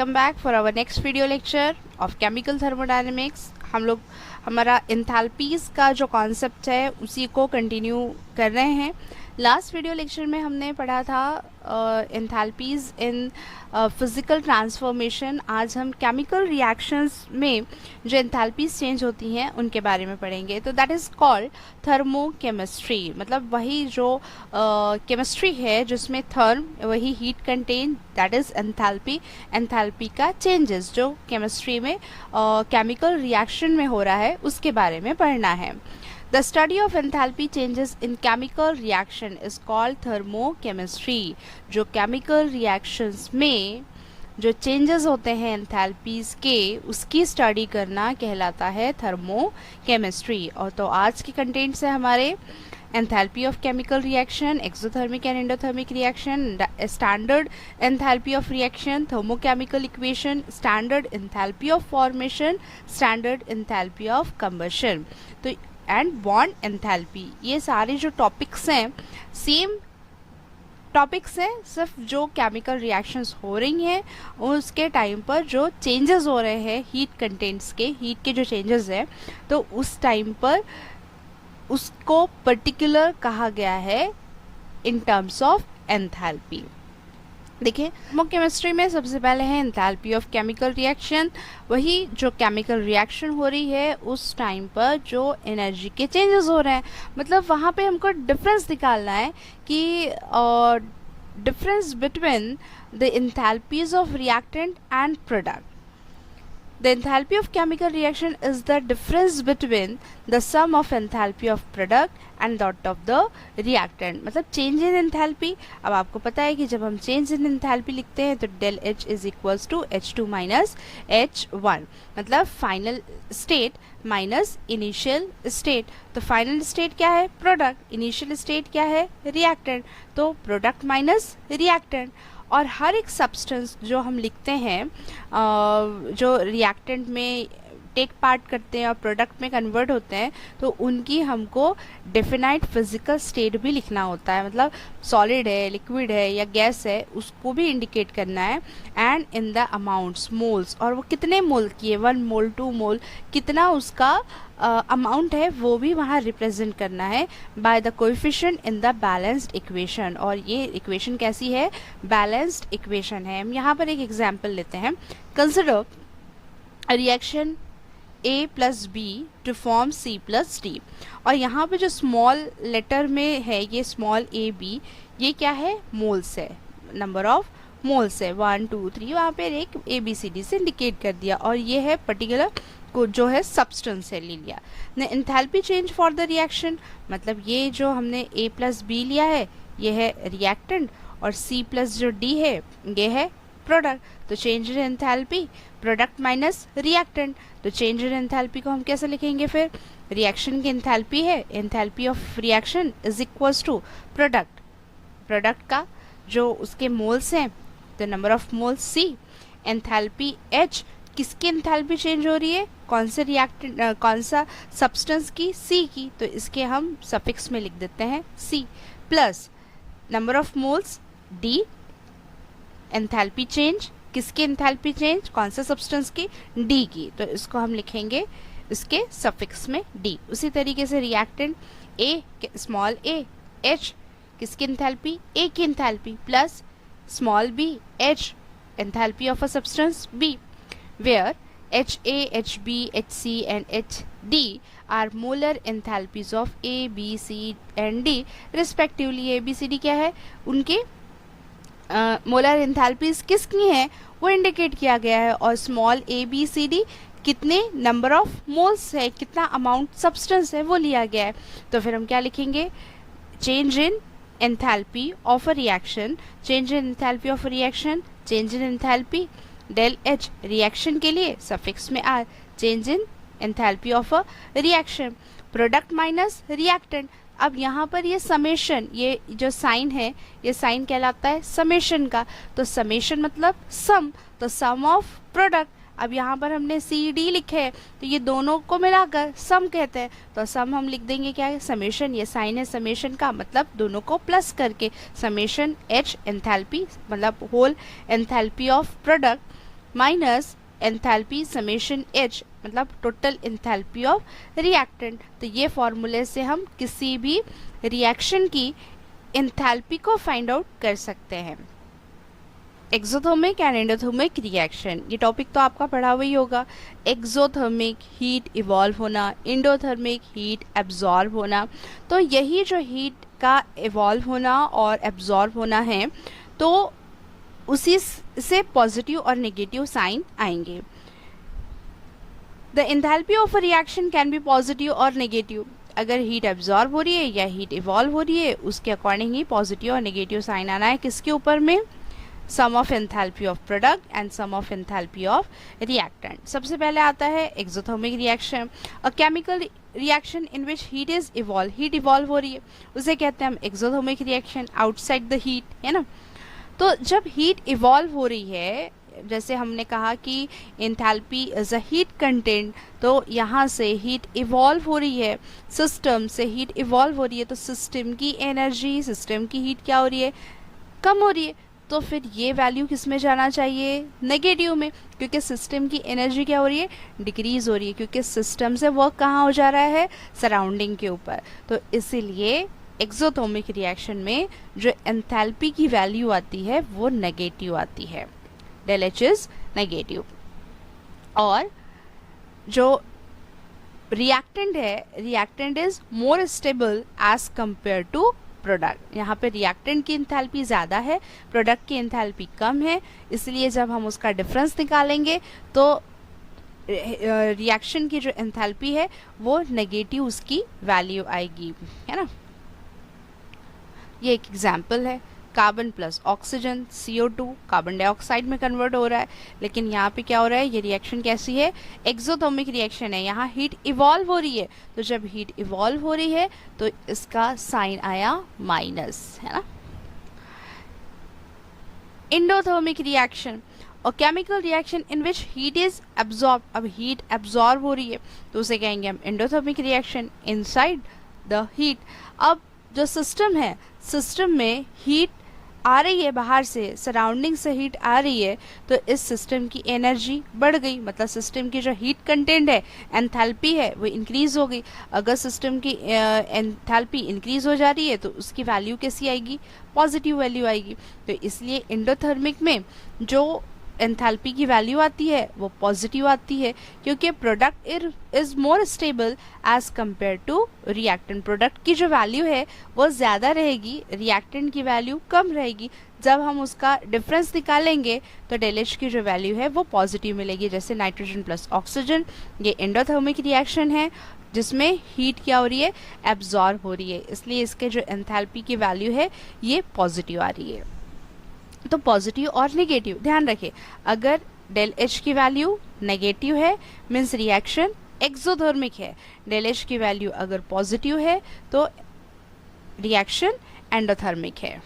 Welcome back for our next video lecture of chemical thermodynamics. हमारा enthalpies का जो concept है उसी को कंटिन्यू कर रहे हैं। लास्ट वीडियो लेक्चर में हमने पढ़ा था एंथैल्पीज़ इन फिज़िकल ट्रांसफॉर्मेशन। आज हम केमिकल रिएक्शंस में जो एंथैल्पीज़ चेंज होती हैं उनके बारे में पढ़ेंगे। तो दैट इज़ कॉल्ड थर्मोकेमिस्ट्री, मतलब वही जो केमिस्ट्री है जिसमें थर्म वही heat contain, that is enthalpy. Enthalpy का चेंजेस जो केमिस्ट्री में केमिकल रिएक्शन में हो रहा है उसके बारे में पढ़ना है। The study of enthalpy changes in chemical reaction is called thermochemistry। जो chemical reactions में जो changes होते हैं enthalpies के उसकी study करना कहलाता है thermochemistry। और तो आज के content से हमारे enthalpy of chemical reaction, exothermic and endothermic reaction, standard enthalpy of reaction, thermochemical equation, standard enthalpy of formation, standard enthalpy of combustion, तो एंड बॉन्ड एंथैल्पी, ये सारे जो टॉपिक्स हैं सेम टॉपिक्स हैं, सिर्फ जो केमिकल रिएक्शंस हो रही हैं उसके टाइम पर जो चेंजेस हो रहे हैं हीट कंटेंट्स के, हीट के जो चेंजेस हैं तो उस टाइम पर उसको पर्टिकुलर कहा गया है इन टर्म्स ऑफ एंथैल्पी। देखिए केमिस्ट्री में सबसे पहले है एंथैल्पी ऑफ केमिकल रिएक्शन, वही जो केमिकल रिएक्शन हो रही है उस टाइम पर जो एनर्जी के चेंजेस हो रहे हैं, मतलब वहाँ पे हमको डिफरेंस निकालना है कि difference between the enthalpies of reactant and product. The enthalpy of chemical reaction is the difference between the sum of enthalpy of product and that of the reactant। मतलब change in enthalpy, अब आपको पता है कि जब हम change in enthalpy लिखते हैं तो del H is equals to H2 minus H1, मतलब final state minus initial state। तो final state क्या है? product। initial state क्या है? reactant। तो product minus reactant। और हर एक सब्सटेंस जो हम लिखते हैं जो रिएक्टेंट में टेक पार्ट करते हैं और प्रोडक्ट में कन्वर्ट होते हैं तो उनकी हमको डेफिनाइट फिजिकल स्टेट भी लिखना होता है, मतलब सॉलिड है, लिक्विड है या गैस है, उसको भी इंडिकेट करना है। And in the amounts, moles, और वो कितने मोल की है, 1 मोल 2 मोल, कितना उसका अमाउंट है वो भी वहाँ रिप्रेजेंट करना है by the coefficient in the balanced equation. और ये इक्वेशन कैसी है? बैलेंस्ड इक्वेशन है। हम यहाँ पर एक एग्जाम्पल लेते हैं। Consider reaction A plus B to form C plus D. और यहाँ पे जो स्मॉल लेटर में है ये स्मॉल a b, ये क्या है? मोल्स है, नंबर ऑफ मोल्स है 1 2 3, वहाँ पे एक ABCD से इंडिकेट कर दिया। और ये है पर्टिकुलर को जो है सब्सटेंस है ले लिया। ने enthalpy change for the reaction, मतलब ये जो हमने A प्लस बी लिया है ये है रिएक्टेंट और C प्लस जो D है ये है प्रोडक्ट। तो change in enthalpy product minus reactant, तो चेंज इन एंथैल्पी को हम कैसे लिखेंगे? फिर रिएक्शन की एंथैल्पी है, enthalpy of reaction is equals to product का जो उसके मोल्स हैं तो number of moles C, enthalpy H, किसकी एंथैल्पी चेंज हो रही है? कौन से रिएक्टेंट कौन सा सब्सटेंस की? C की, तो इसके हम सफिक्स में लिख देते हैं C, plus number of moles D, enthalpy change, किसकी एंथैल्पी चेंज? कौन सा सब्सटेंस की? D की, तो इसको हम लिखेंगे इसके सफिक्स में D। उसी तरीके से reactant A, small a, H, किसकी एंथैल्पी? A की enthalpy, plus small b, H, enthalpy of a substance B, where HA, HB, HC and HD are molar enthalpies of A, B, C and D respectively। A, B, C, D क्या है? उनके molar enthalpies किसकी हैं वो indicate किया गया है। और स्मॉल ABCD कितने नंबर ऑफ मोल्स है, कितना अमाउंट सब्सटेंस है वो लिया गया है। तो फिर हम क्या लिखेंगे? Change in enthalpy of a reaction, change in enthalpy of a reaction, change in enthalpy del H, reaction के लिए सफिक्स में R, change in enthalpy of a reaction, product minus reactant. अब यहाँ पर ये समेशन, ये जो साइन है ये साइन कहलाता है समेशन का। तो समेशन मतलब सम, तो सम ऑफ प्रोडक्ट। अब यहाँ पर हमने CD लिखे है तो ये दोनों को मिलाकर सम कहते हैं, तो सम हम लिख देंगे क्या है? समेशन, ये साइन है समेशन का, मतलब दोनों को प्लस करके समेशन H एंथैल्पी मतलब whole enthalpy of product minus enthalpy summation H, मतलब टोटल एंथैल्पी ऑफ रिएक्टेंट। तो ये फॉर्मूले से हम किसी भी रिएक्शन की एंथैल्पी को फाइंड आउट कर सकते हैं। एक्सोथर्मिक एंड एंडोथर्मिक रिएक्शन, ये टॉपिक तो आपका पढ़ा हुआ ही होगा। एक्सोथर्मिक हीट इवॉल्व होना, एंडोथर्मिक हीट एब्जॉर्ब होना। तो यही जो हीट का इवॉल्व होना और एब्जॉर्ब होना है, तो उसी से पॉजिटिव और नेगेटिव साइन आएंगे। The enthalpy of a reaction can be positive और नेगेटिव। अगर हीट एब्जॉर्ब हो रही है या हीट इवॉल्व हो रही है, उसके अकॉर्डिंग ही पॉजिटिव और नेगेटिव साइन आना है। किसके ऊपर में? Sum of enthalpy of product and sum of enthalpy of reactant. सबसे पहले आता है exothermic reaction, a chemical reaction in which heat is evolve, heat evolve हो रही है, उसे कहते हैं हम exothermic reaction, outside the heat, है ना। तो जब हीट इवॉल्व हो रही है, जैसे हमने कहा कि enthalpy is a heat content, तो यहाँ से हीट इवॉल्व हो रही है, सिस्टम से हीट इवॉल्व हो रही है, तो सिस्टम की एनर्जी, सिस्टम की हीट क्या हो रही है? कम हो रही है। तो फिर ये वैल्यू किस में जाना चाहिए? नेगेटिव में, क्योंकि सिस्टम की एनर्जी क्या हो रही है? डिक्रीज हो रही है, क्योंकि सिस्टम से वर्क कहाँ हो जा रहा है? सराउंडिंग के ऊपर। तो इसीलिए एक्सोथर्मिक रिएक्शन में जो एंथैल्पी की वैल्यू आती है वो नेगेटिव आती है, डेल एच इज नेगेटिव। और जो रिएक्टेंट है, reactant is more stable as compare to product. यहाँ पे रिएक्टेंट की एंथैल्पी ज़्यादा है, प्रोडक्ट की एंथैल्पी कम है, इसलिए जब हम उसका डिफरेंस निकालेंगे तो रिएक्शन की जो एंथैल्पी है वो नेगेटिव उसकी वैल्यू आएगी, है ना। ये एक एग्जाम्पल है, carbon plus oxygen CO2 carbon dioxide में कन्वर्ट हो रहा है, लेकिन यहाँ पे क्या हो रहा है? ये रिएक्शन कैसी है? एक्सोथर्मिक रिएक्शन है, यहाँ हीट इवॉल्व हो रही है। तो जब हीट इवॉल्व हो रही है तो इसका साइन आया माइनस, है ना। एंडोथर्मिक रिएक्शन और chemical reaction in which heat is absorb, अब हीट एब्जॉर्ब हो रही है तो उसे कहेंगे हम endothermic reaction, inside the heat. अब जो सिस्टम है, सिस्टम में हीट आ रही है, बाहर से सराउंडिंग से हीट आ रही है, तो इस सिस्टम की एनर्जी बढ़ गई, मतलब सिस्टम की जो हीट कंटेंट है, एंथैल्पी है, वो इंक्रीज हो गई। अगर सिस्टम की एंथैल्पी इंक्रीज हो जा रही है तो उसकी वैल्यू कैसी आएगी? पॉजिटिव वैल्यू आएगी। तो इसलिए एंडोथर्मिक में जो एंथैल्पी की वैल्यू आती है वो पॉजिटिव आती है, क्योंकि product is more stable as compare to reactant. Product की जो वैल्यू है वो ज़्यादा रहेगी, रिएक्टेंट की वैल्यू कम रहेगी। जब हम उसका डिफरेंस निकालेंगे तो डेल एच की जो वैल्यू है वो पॉजिटिव मिलेगी। जैसे नाइट्रोजन प्लस ऑक्सीजन, ये एंडोथर्मिक रिएक्शन है जिसमें हीट क्या हो रही है? एब्जॉर्ब हो रही है, इसलिए इसके जो एंथैल्पी की वैल्यू है ये पॉजिटिव आ रही है। तो पॉजिटिव और नेगेटिव ध्यान रखें, अगर डेल एच की वैल्यू नेगेटिव है मीन्स रिएक्शन एक्सोथर्मिक है, डेल एच की वैल्यू अगर पॉजिटिव है तो रिएक्शन एंडोथर्मिक है।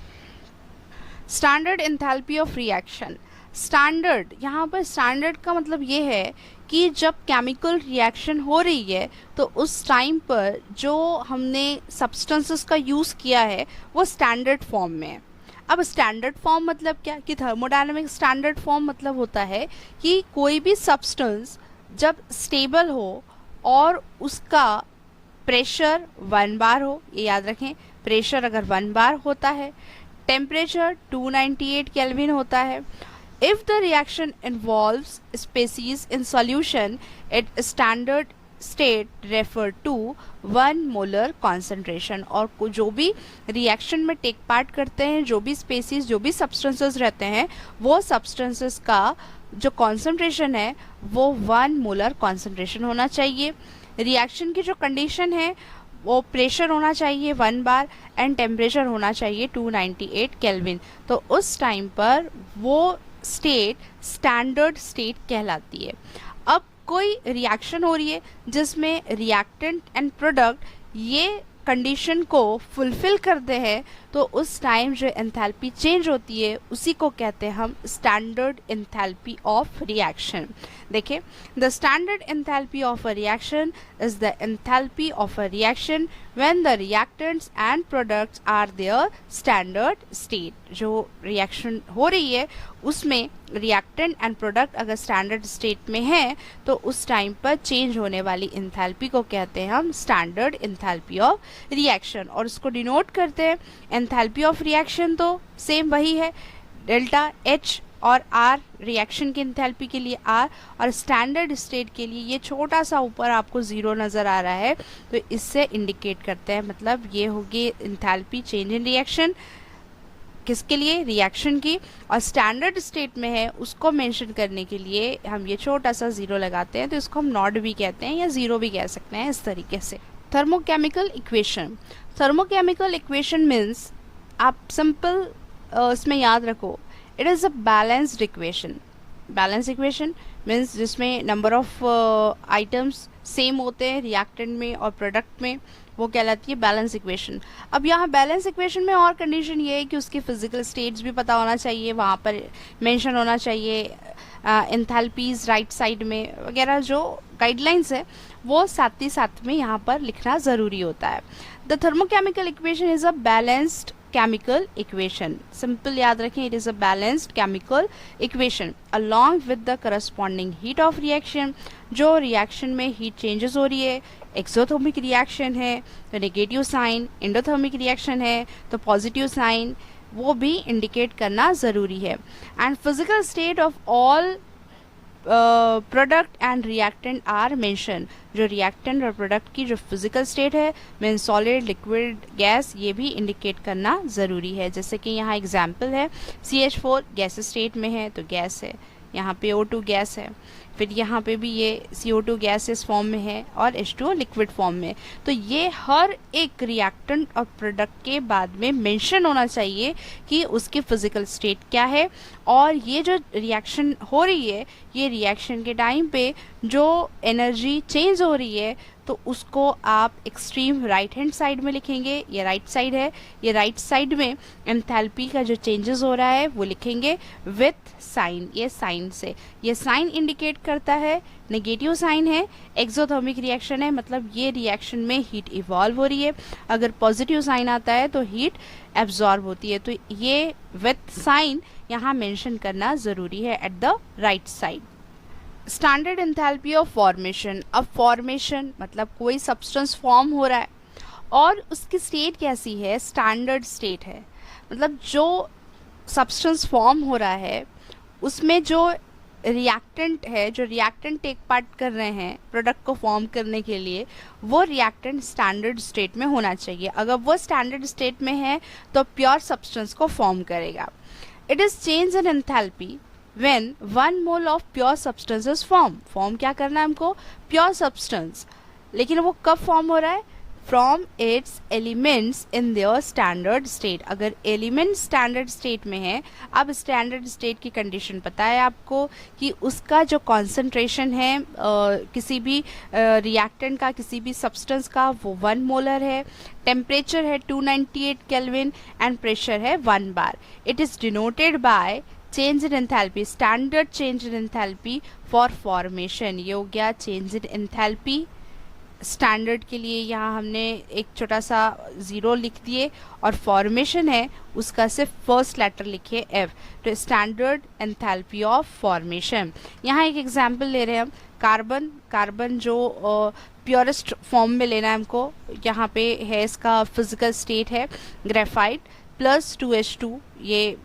Standard enthalpy of reaction, standard, यहाँ पर स्टैंडर्ड का मतलब ये है कि जब केमिकल रिएक्शन हो रही है तो उस टाइम पर जो हमने सब्सटेंसेस का यूज़ किया है वो स्टैंडर्ड फॉर्म में है। अब स्टैंडर्ड फॉर्म मतलब क्या? कि थर्मोडायनामिक स्टैंडर्ड फॉर्म मतलब होता है कि कोई भी सब्सटेंस जब स्टेबल हो और उसका प्रेशर 1 बार हो, ये याद रखें, प्रेशर अगर 1 बार होता है, टेम्परेचर 298 केल्विन होता है, if the reaction involves species in solution at standard state refer to 1 molar concentration. और जो भी रिएक्शन में टेक पार्ट करते हैं, जो भी स्पेसीज, जो भी सब्सटेंसेस रहते हैं, वो सब्सटेंसेस का जो कॉन्सेंट्रेशन है वो 1 मोलर कॉन्सेंट्रेशन होना चाहिए। रिएक्शन की जो कंडीशन है वो प्रेशर होना चाहिए 1 बार एंड टेम्परेचर होना चाहिए 298 केल्विन। तो उस टाइम पर वो स्टेट स्टैंडर्ड स्टेट कहलाती है। अब कोई रिएक्शन हो रही है जिसमें रिएक्टेंट एंड प्रोडक्ट ये कंडीशन को फुलफिल करते हैं, तो उस टाइम जो एंथैल्पी चेंज होती है उसी को कहते हैं हम स्टैंडर्ड एंथैल्पी ऑफ रिएक्शन। देखिए, the standard enthalpy of a reaction is the enthalpy of a reaction when the reactants and products are their standard state. जो रिएक्शन हो रही है उसमें रिएक्टेंट एंड प्रोडक्ट अगर स्टैंडर्ड स्टेट में है तो उस टाइम पर चेंज होने वाली एंथैल्पी को कहते हैं हम स्टैंडर्ड एंथैल्पी ऑफ रिएक्शन, और उसको डिनोट करते हैं। एंथैल्पी ऑफ रिएक्शन तो सेम वही है, डेल्टा एच और आर रिएक्शन की एंथैल्पी के लिए आर, और स्टैंडर्ड स्टेट के लिए ये छोटा सा ऊपर आपको जीरो नज़र आ रहा है तो इससे इंडिकेट करते हैं, मतलब ये होगी एंथैल्पी चेंज इन रिएक्शन किसके लिए, रिएक्शन की, और स्टैंडर्ड स्टेट में है उसको मेंशन करने के लिए हम ये छोटा सा जीरो लगाते हैं, तो इसको हम नॉट भी कहते हैं या जीरो भी कह सकते हैं इस तरीके से। Thermochemical equation, thermochemical equation means आप सिंपल इसमें याद रखो, it is a balanced equation. Balance equation means जिसमें नंबर ऑफ आइटम्स सेम होते हैं रिएक्टेंट में और प्रोडक्ट में, वो कहलाती है बैलेंस इक्वेशन। अब यहाँ बैलेंस इक्वेशन में और कंडीशन ये है कि उसके फिजिकल स्टेट्स भी पता होना चाहिए, वहाँ पर मेंशन होना चाहिए एंथैल्पीज राइट साइड में वगैरह, जो गाइडलाइंस है वो साथ ही साथ में यहाँ पर लिखना ज़रूरी होता है। The thermochemical equation is a balanced chemical equation, simple याद रखें, it is a balanced chemical equation along with the corresponding heat of reaction। जो reaction में heat changes हो रही है, exothermic reaction है तो negative sign, endothermic reaction है तो positive sign, वो भी indicate करना ज़रूरी है। and physical state of all product and reactant are mention, जो रिएक्टेंट और प्रोडक्ट की जो फिजिकल स्टेट है मीन सॉलिड लिक्विड गैस, ये भी इंडिकेट करना ज़रूरी है। जैसे कि यहाँ एग्जांपल है CH4 गैस स्टेट में है तो गैस है, यहाँ पे O2 गैस है, फिर यहाँ पे भी ये CO2 गैसेस फॉर्म में है और H2O लिक्विड फॉर्म में, तो ये हर एक रिएक्टेंट और प्रोडक्ट के बाद में मेंशन होना चाहिए कि उसकी फिजिकल स्टेट क्या है, और ये जो रिएक्शन हो रही है ये रिएक्शन के टाइम पे जो एनर्जी चेंज हो रही है तो उसको आप एक्सट्रीम राइट हैंड साइड में लिखेंगे, ये राइट साइड है, ये राइट साइड में एंथैल्पी का जो चेंजेस हो रहा है वो लिखेंगे विथ साइन, ये साइन से, ये साइन इंडिकेट करता है, नेगेटिव साइन है, एक्सोथर्मिक रिएक्शन है, मतलब ये रिएक्शन में हीट इवॉल्व हो रही है, अगर पॉजिटिव साइन आता है तो हीट एब्जॉर्ब होती है, तो ये विथ साइन यहाँ मेंशन करना ज़रूरी है at the right side. Standard enthalpy of formation, अब फॉर्मेशन मतलब कोई सब्सटेंस फॉर्म हो रहा है और उसकी स्टेट कैसी है, स्टैंडर्ड स्टेट है, मतलब जो सब्सटेंस फॉर्म हो रहा है उसमें जो रिएक्टेंट है, जो रिएक्टेंट टेक पार्ट कर रहे हैं प्रोडक्ट को फॉर्म करने के लिए, वो रिएक्टेंट स्टैंडर्ड स्टेट में होना चाहिए। अगर वो स्टैंडर्ड स्टेट में है तो प्योर सब्सटेंस को फॉर्म करेगा। It is change in enthalpy when 1 mole of pure substance is form क्या करना है हमको, प्योर सब्सटेंस, लेकिन वो कब फॉर्म हो रहा है, from its elements in their standard state. अगर एलिमेंट स्टैंडर्ड स्टेट में है, अब स्टैंडर्ड स्टेट की कंडीशन पता है आपको कि उसका जो कॉन्सेंट्रेशन है किसी भी रिएक्टेंट का, किसी भी सब्सटेंस का, वो 1 मोलर है, टेम्परेचर है 298 केल्विन एंड प्रेशर है 1 bar. It is denoted by change in enthalpy, standard change in enthalpy for formation, ये हो गया चेंज इन एंथैल्पी स्टैंडर्ड के लिए, यहाँ हमने एक छोटा सा ज़ीरो लिख दिए, और फॉर्मेशन है उसका सिर्फ फर्स्ट लेटर लिखिए F, तो स्टैंडर्ड एंथैल्पी ऑफ फॉर्मेशन। यहाँ एक एग्जांपल ले रहे हैं हम, कार्बन जो प्योरेस्ट फॉर्म में लेना है हमको, यहाँ पे है इसका फिजिकल स्टेट है ग्रेफाइट प्लस 2H2, ये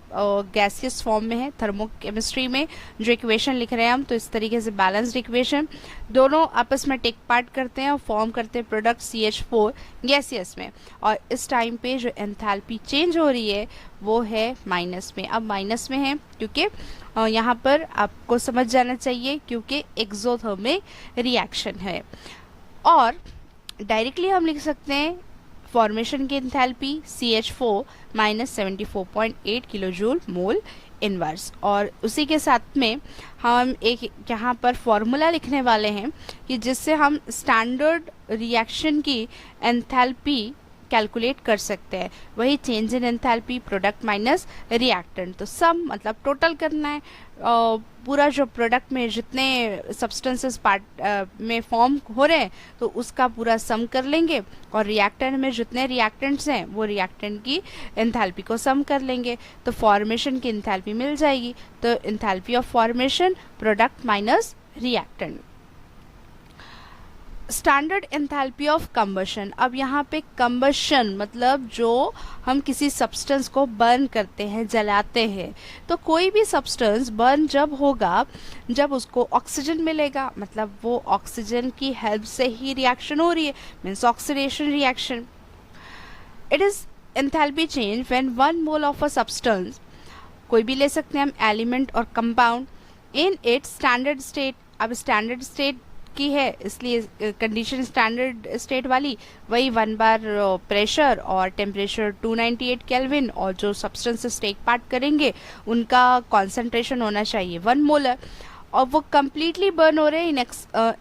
गैसियस फॉर्म में है थर्मोकेमिस्ट्री में जो इक्वेशन लिख रहे हैं हम, तो इस तरीके से बैलेंस्ड इक्वेशन, दोनों आपस में टेक पार्ट करते हैं और फॉर्म करते हैं प्रोडक्ट CH4 गैसियस में, और इस टाइम पे जो एंथैल्पी चेंज हो रही है वो है माइनस में। अब माइनस में है क्योंकि यहाँ पर आपको समझ जाना चाहिए क्योंकि एक्सोथर्मिक रिएक्शन है, और डायरेक्टली हम लिख सकते हैं फॉर्मेशन की enthalpy CH4 minus 74.8 kilo joule mole inverse, और उसी के साथ में हम एक यहाँ पर फॉर्मूला लिखने वाले हैं कि जिससे हम स्टैंडर्ड रिएक्शन की एंथैल्पी कैलकुलेट कर सकते हैं। वही change in enthalpy product minus reactant, तो सम मतलब टोटल करना है। पूरा जो प्रोडक्ट में जितने सब्सटेंसेस पार्ट में फॉर्म हो रहे हैं तो उसका पूरा सम कर लेंगे, और रिएक्टेंट में जितने रिएक्टेंट्स हैं वो रिएक्टेंट की एंथैल्पी को सम कर लेंगे, तो फॉर्मेशन की एंथैल्पी मिल जाएगी। तो enthalpy of formation product minus reactant. Standard enthalpy of combustion. अब यहाँ पे कंबशन मतलब जो हम किसी सब्सटेंस को बर्न करते हैं, जलाते हैं, तो कोई भी सब्सटेंस बर्न जब होगा जब उसको ऑक्सीजन मिलेगा, मतलब वो ऑक्सीजन की हेल्प से ही रिएक्शन हो रही है, means oxidation reaction. It is enthalpy change when 1 mole of a substance, कोई भी ले सकते हैं हम एलिमेंट और compound, in its standard state. अब स्टैंडर्ड स्टेट की है इसलिए कंडीशन स्टैंडर्ड स्टेट वाली, वही 1 बार प्रेशर और टेम्परेचर 298 केल्विन, और जो सब्सटेंसेस टेक पार्ट करेंगे उनका कॉन्सेंट्रेशन होना चाहिए 1 मोलर, और वो कम्प्लीटली बर्न हो रहे हैं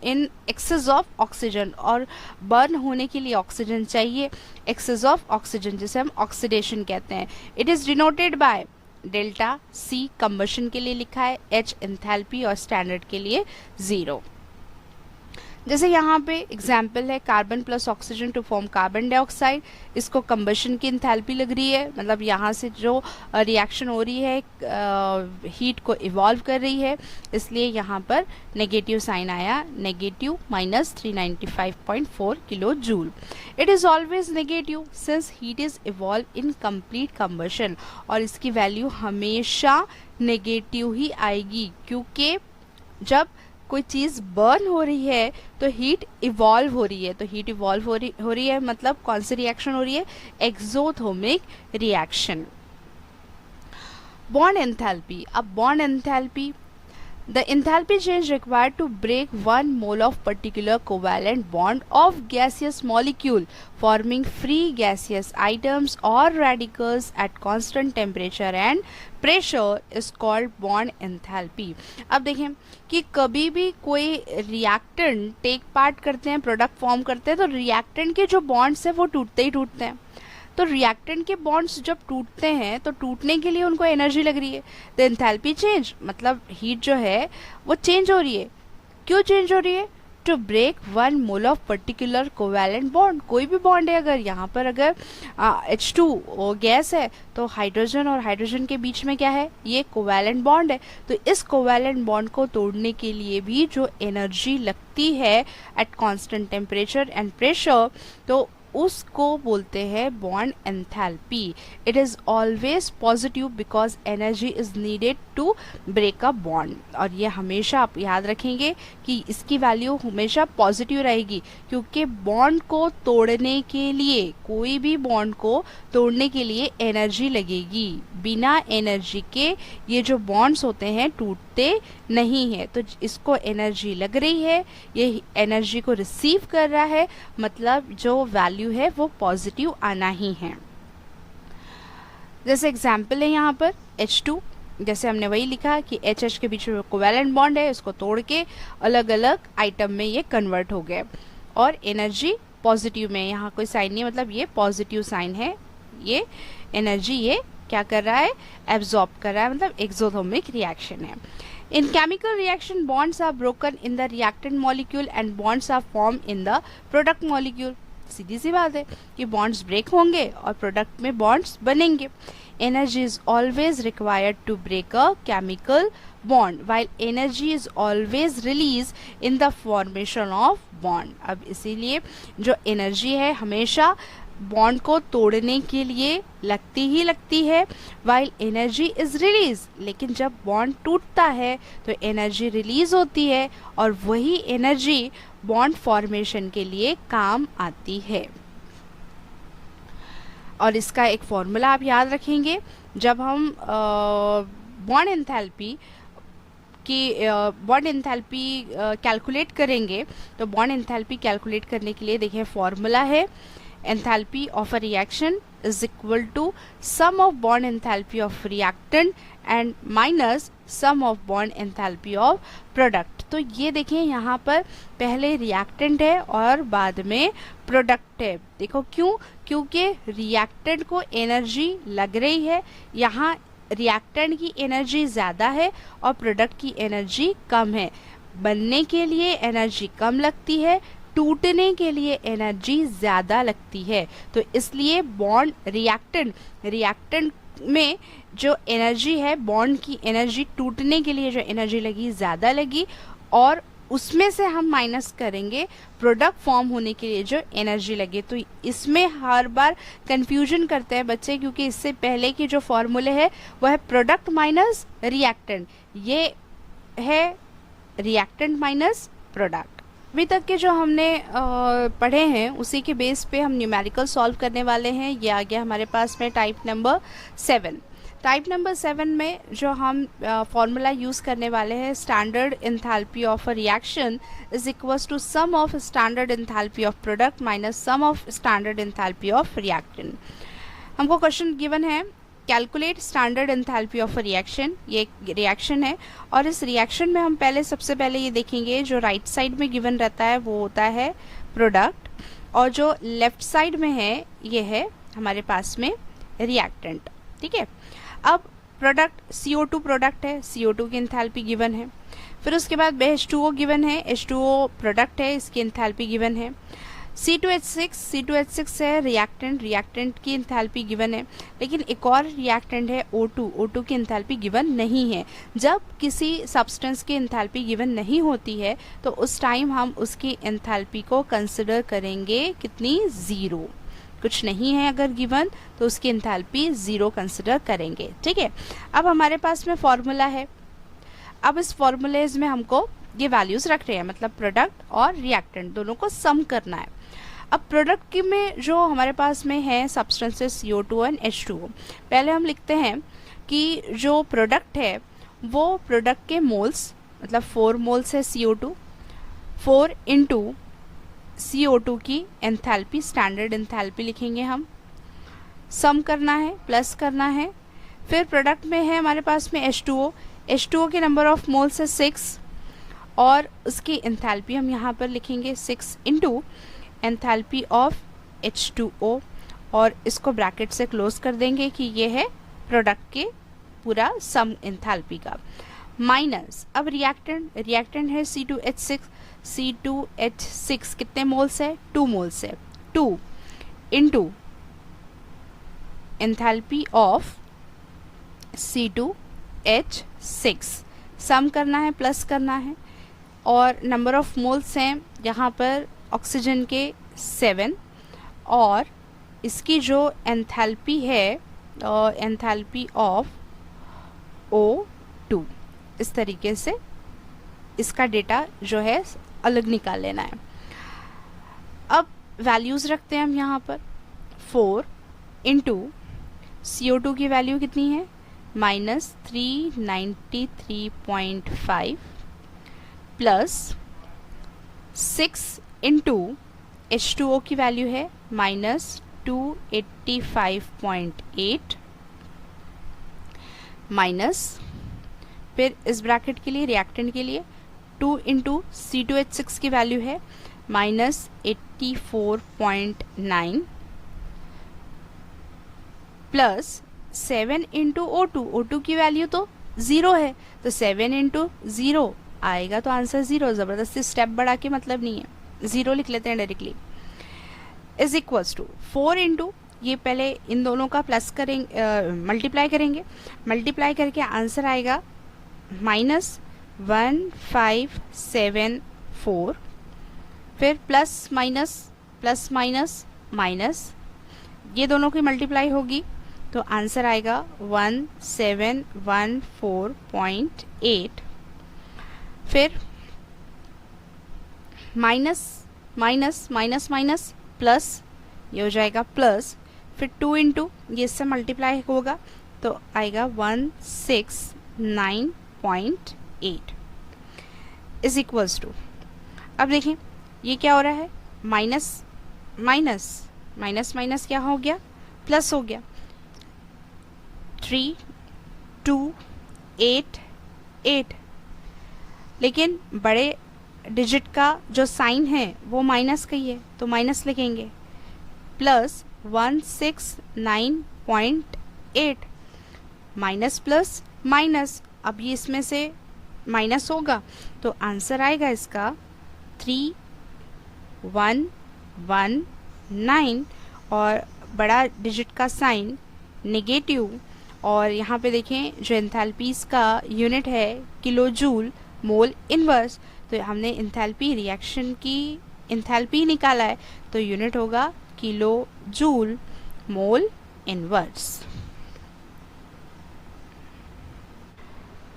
इन एक्सेस ऑफ ऑक्सीजन, और बर्न होने के लिए ऑक्सीजन चाहिए, एक्सेस ऑफ ऑक्सीजन जिसे हम ऑक्सीडेशन कहते हैं। It is denoted by delta C combustion के लिए लिखा है, एच एंथैल्पी और स्टैंडर्ड के लिए 0। जैसे यहाँ पे एग्जाम्पल है carbon plus oxygen to form carbon dioxide, इसको कंबशन की एंथैल्पी लग रही है, मतलब यहाँ से जो रिएक्शन हो रही है हीट को इवॉल्व कर रही है, इसलिए यहाँ पर नेगेटिव साइन आया, negative minus 395.4 kilo joule. It is always negative since heat is evolve in complete combustion, और इसकी वैल्यू हमेशा नेगेटिव ही आएगी, क्योंकि जब कोई चीज़ बर्न हो रही है तो हीट इवॉल्व हो रही है, तो हीट इवॉल्व हो रही है मतलब कौन सी रिएक्शन हो रही है, एक्सोथर्मिक रिएक्शन। Bond enthalpy. अब bond enthalpy, the enthalpy change required to break 1 mole of particular covalent bond of gaseous molecule forming free gaseous items or radicals at constant temperature and pressure is called bond enthalpy। अब देखें कि कभी भी कोई reactant take part करते हैं, product form करते हैं, तो रिएक्टेंट के जो बॉन्ड्स हैं वो टूटते ही टूटते हैं। तो रिएक्टेंट के बॉन्ड्स जब टूटते हैं तो टूटने के लिए उनको एनर्जी लग रही है, तो एंथैल्पी चेंज मतलब हीट जो है वो चेंज हो रही है। क्यों चेंज हो रही है? To break 1 mole of particular covalent bond. कोई भी बॉन्ड है, अगर यहाँ पर अगर H2 गैस है तो हाइड्रोजन और हाइड्रोजन के बीच में क्या है, ये कोवैलेंट बॉन्ड है, तो इस कोवैलेंट बॉन्ड को तोड़ने के लिए भी जो एनर्जी लगती है at constant temperature and pressure, तो उसको बोलते हैं bond enthalpy. It is always positive because energy is needed to break a bond, और ये हमेशा आप याद रखेंगे कि इसकी वैल्यू हमेशा पॉजिटिव रहेगी, क्योंकि बॉन्ड को तोड़ने के लिए, कोई भी बॉन्ड को तोड़ने के लिए एनर्जी लगेगी। बिना एनर्जी के ये जो बॉन्ड्स होते हैं टूटते नहीं है, तो इसको एनर्जी लग रही है, ये एनर्जी को रिसीव कर रहा है, मतलब जो वैल्यू है वो पॉजिटिव आना ही है। जैसे एग्जाम्पल है यहाँ पर H2, जैसे हमने वही लिखा कि HH के बीच में कोवैलेंट बॉन्ड है, इसको तोड़ के अलग अलग आइटम में ये कन्वर्ट हो गए, और एनर्जी पॉजिटिव में, यहाँ कोई साइन नहीं, मतलब ये पॉजिटिव साइन है, ये एनर्जी ये क्या कर रहा है, एब्जॉर्ब कर रहा है, मतलब एक्सोथर्मिक रिएक्शन है। In chemical reaction, bonds are broken in the reactant molecule and bonds are formed in the product molecule। सीधी सी बात है कि बॉन्ड्स ब्रेक होंगे और प्रोडक्ट में बॉन्ड्स बनेंगे। Energy is always required to break a chemical bond while energy is always released in the formation of bond। अब इसीलिए जो एनर्जी है हमेशा बॉन्ड को तोड़ने के लिए लगती ही लगती है, while एनर्जी इज रिलीज, लेकिन जब बॉन्ड टूटता है तो एनर्जी रिलीज होती है, और वही एनर्जी बॉन्ड फॉर्मेशन के लिए काम आती है। और इसका एक फॉर्मूला आप याद रखेंगे, जब हम बॉन्ड एंथैल्पी कैलकुलेट करेंगे, तो बॉन्ड एंथैल्पी कैलकुलेट करने के लिए देखिए फॉर्मूला है, enthalpy of a reaction is equal to sum of bond enthalpy of reactant and minus sum of bond enthalpy of product। तो ये देखिए यहाँ पर पहले रिएक्टेंट है और बाद में प्रोडक्ट है। देखो क्यों? क्योंकि रिएक्टेंट को एनर्जी लग रही है, यहाँ रिएक्टेंट की एनर्जी ज़्यादा है और प्रोडक्ट की एनर्जी कम है। बनने के लिए एनर्जी कम लगती है, टूटने के लिए एनर्जी ज़्यादा लगती है। तो इसलिए बॉन्ड रिएक्टेंट में जो एनर्जी है, बॉन्ड की एनर्जी टूटने के लिए जो एनर्जी लगी ज़्यादा लगी, और उसमें से हम माइनस करेंगे प्रोडक्ट फॉर्म होने के लिए जो एनर्जी लगे। तो इसमें हर बार कंफ्यूजन करते हैं बच्चे, क्योंकि इससे पहले की जो फॉर्मूले है वह है प्रोडक्ट माइनस रिएक्टेंट, ये है रिएक्टेंट माइनस प्रोडक्ट। अभी तक के जो हमने पढ़े हैं उसी के बेस पे हम न्यूमेरिकल सॉल्व करने वाले हैं। ये आ गया हमारे पास में टाइप नंबर 7। टाइप नंबर 7 में जो हम फॉर्मूला यूज़ करने वाले हैं, standard enthalpy of a reaction is equals to sum of standard enthalpy of product minus sum of standard enthalpy of reactant. हमको क्वेश्चन गिवन है, calculate standard enthalpy of a reaction. ये एक reaction है और इस रिएक्शन में हम सबसे पहले ये देखेंगे, जो राइट साइड में गिवन रहता है वो होता है प्रोडक्ट, और जो लेफ्ट साइड में है ये है हमारे पास में रिएक्टेंट। ठीक है, अब प्रोडक्ट CO2 प्रोडक्ट है, CO2 की एंथैल्पी गिवन है। फिर उसके बाद H2O गिवन है, H2O प्रोडक्ट है, इसकी एंथैल्पी गिवन है। C2H6 है रिएक्टेंट की एंथैल्पी गिवन है। लेकिन एक और रिएक्टेंट है O2 की एंथैल्पी गिवन नहीं है। जब किसी सब्सटेंस की एंथैल्पी गिवन नहीं होती है तो उस टाइम हम उसकी एंथैल्पी को कंसिडर करेंगे कितनी, 0। कुछ नहीं है अगर गिवन तो उसकी एंथैल्पी 0 कंसिडर करेंगे। ठीक है, अब हमारे पास में फॉर्मूला है। अब इस फॉर्मूलेज में हमको ये वैल्यूज रख रहे हैं, मतलब प्रोडक्ट और रिएक्टेंट दोनों को सम करना है। अब प्रोडक्ट में जो हमारे पास में है सब्सटेंसेस CO2 एंड H2O, पहले हम लिखते हैं कि जो प्रोडक्ट है वो प्रोडक्ट के मोल्स, मतलब 4 मोल्स है CO2, 4 इंटू CO2 की एंथैल्पी, स्टैंडर्ड एंथैल्पी लिखेंगे हम, सम करना है, प्लस करना है। फिर प्रोडक्ट में है हमारे पास में H2O के नंबर ऑफ मोल्स है 6 और उसकी एंथैल्पी हम यहाँ पर लिखेंगे 6 इंटू एंथैल्पी ऑफ H2O, और इसको ब्रैकेट से क्लोज कर देंगे कि ये है प्रोडक्ट के पूरा सम एंथैल्पी का, माइनस अब रिएक्टेंट है C2H6 कितने मोल्स है, 2 मोल्स है, 2 इंटू एंथैल्पी ऑफ C2H6, सम करना है, प्लस करना है, और नंबर ऑफ मोल्स हैं यहाँ पर ऑक्सीजन के 7, और इसकी जो एंथैल्पी है एंथैल्पी ऑफ O2, इस तरीके से इसका डेटा जो है अलग निकाल लेना है। अब वैल्यूज़ रखते हैं हम यहाँ पर, 4 इंटू CO2 की वैल्यू कितनी है, -393.5 प्लस 6 इंटू H2O की वैल्यू है -285.8 माइनस, फिर इस ब्रैकेट के लिए रिएक्टेंट के लिए 2 इंटू C2H6 की वैल्यू है -84.9 प्लस 7 इंटू O2 की वैल्यू तो 0 है, तो 7 इंटू 0 आएगा तो आंसर 0। ज़बरदस्ती स्टेप बढ़ा के मतलब नहीं है, 0 लिख लेते हैं directly, is equals to 4 into, ये पहले इन दोनों का प्लस करेंगे, मल्टीप्लाई करेंगे, मल्टीप्लाई करके आंसर आएगा -1574, फिर प्लस माइनस माइनस, ये दोनों की मल्टीप्लाई होगी तो आंसर आएगा 1714.8, फिर माइनस प्लस, ये हो जाएगा प्लस, फिर 2 इंटू ये इससे मल्टीप्लाई होगा तो आएगा 169.8 इज इक्वल्स टू, अब देखें ये क्या हो रहा है, माइनस क्या हो गया, प्लस हो गया, 3 2 8 8, लेकिन बड़े डिजिट का जो साइन है वो माइनस का ही है, तो माइनस लिखेंगे, प्लस 169.8, माइनस प्लस माइनस, अब ये इसमें से माइनस होगा तो आंसर आएगा इसका 3119, और बड़ा डिजिट का साइन नेगेटिव, और यहाँ पे देखें जो एंथैल्पीज का यूनिट है किलो जूल मोल इनवर्स, तो हमने एंथैल्पी रिएक्शन की एंथैल्पी निकाला है, तो यूनिट होगा kilo joule mole inverse.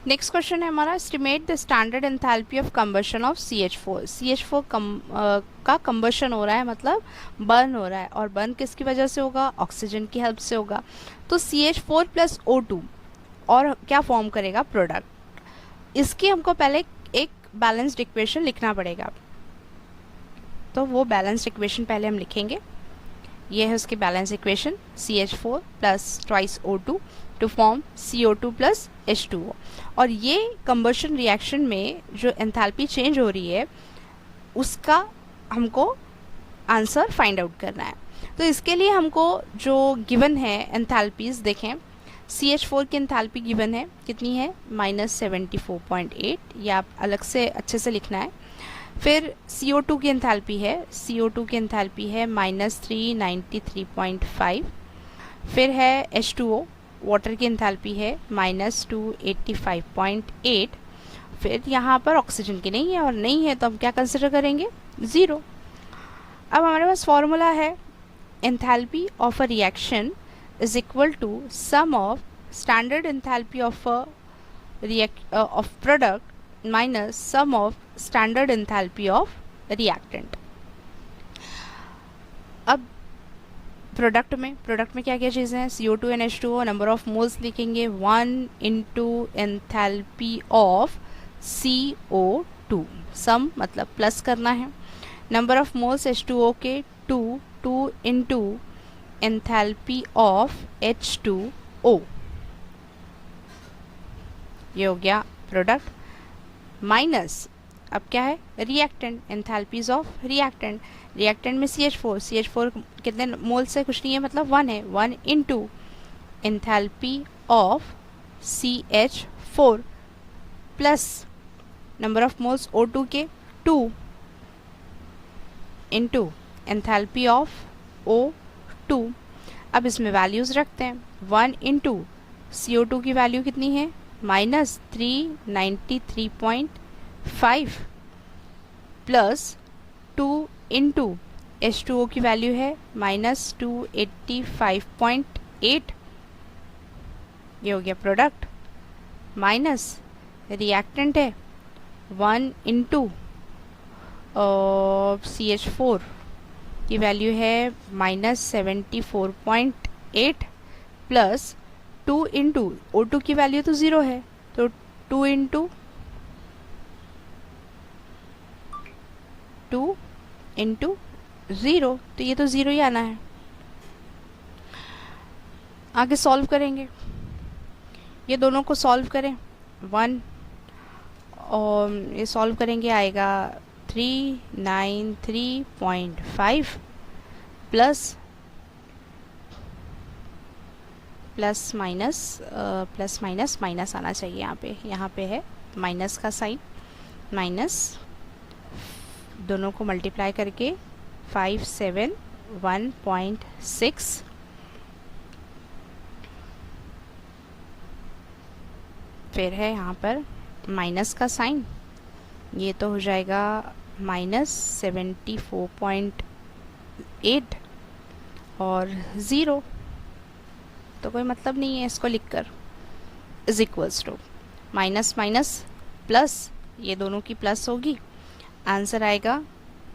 Next question है हमारा, estimate the standard enthalpy of combustion of CH4। CH4 का कंबशन हो रहा है, मतलब बर्न हो रहा है, और बर्न किसकी वजह से होगा, ऑक्सीजन की हेल्प से होगा। तो CH4 प्लस O2 और क्या फॉर्म करेगा, प्रोडक्ट। इसकी हमको पहले एक बैलेंस्ड इक्वेशन लिखना पड़ेगा, तो वो बैलेंस्ड इक्वेशन पहले हम लिखेंगे। ये है उसकी balance equation, CH4 plus twice O2 to form CO2 plus H2O। और ये कंबशन रिएक्शन में जो एंथैल्पी चेंज हो रही है उसका हमको आंसर फाइंड आउट करना है। तो इसके लिए हमको जो गिवन है एंथैल्पीज देखें, CH4 की एंथैल्पी गिवन है, कितनी है, -74.8, ये आप अलग से अच्छे से लिखना है। फिर CO2 की एंथैल्पी है, CO2 की एंथैल्पी है -393.5। फिर है H2O, वाटर की एंथैल्पी है -285.8। फिर यहाँ पर ऑक्सीजन की नहीं है, और नहीं है तो हम क्या कंसिडर करेंगे, 0। अब हमारे पास फॉर्मूला है, enthalpy of a reaction is equal to sum of standard enthalpy of product minus sum of standard enthalpy of reactant. अब प्रोडक्ट में क्या क्या चीज़ें हैं, CO2 and H2O, number of moles लिखेंगे 1 इंटू एंथैल्पी ऑफ CO2, सम मतलब plus करना है, नंबर ऑफ मोल्स H2O के 2 इंटू एंथैल्पी ऑफ H2O, ये हो गया प्रोडक्ट, माइनस अब क्या है, reactant, enthalpies of reactant. Reactant में CH4 कितने मोल से, कुछ नहीं है, मतलब 1 है, 1 into enthalpy of CH4 plus number of moles O2 के 2 इंटू एंथैल्पी ऑफ O2। अब इसमें वैल्यूज़ रखते हैं, 1 इंटू CO2 की वैल्यू कितनी है, -393.5 प्लस 2 इंटू H2O की वैल्यू है -285.8, ये हो गया प्रोडक्ट, माइनस रिएक्टेंट है 1 इंटू CH4 की वैल्यू है -74.8 प्लस 2 इंटू O2 की वैल्यू तो 0 है, तो 2 इंटू 0, तो ये तो 0 ही आना है। आगे सॉल्व करेंगे, ये दोनों को सॉल्व करें, 1 और ये सॉल्व करेंगे आएगा 393.5 प्लस माइनस आना चाहिए यहाँ पे है माइनस का साइन, माइनस दोनों को मल्टीप्लाई करके 571.6 फिर है यहाँ पर माइनस का साइन, ये तो हो जाएगा -74.8 और 0, तो कोई मतलब नहीं है इसको लिखकर, is equals to minus plus, ये दोनों की प्लस होगी, आंसर आएगा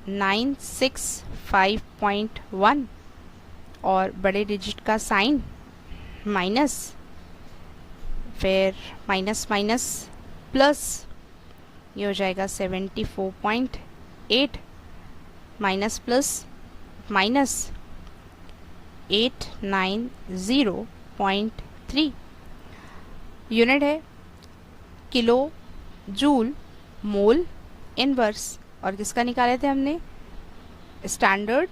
965.1 और बड़े डिजिट का साइन माइनस, फिर माइनस प्लस, ये हो जाएगा 74.8 माइनस प्लस माइनस 890.3, यूनिट है किलो जूल मोल इनवर्स, और किसका निकाले थे हमने, स्टैंडर्ड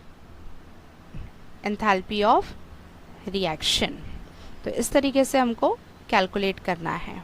एंथैल्पी ऑफ रिएक्शन। तो इस तरीके से हमको कैलकुलेट करना है।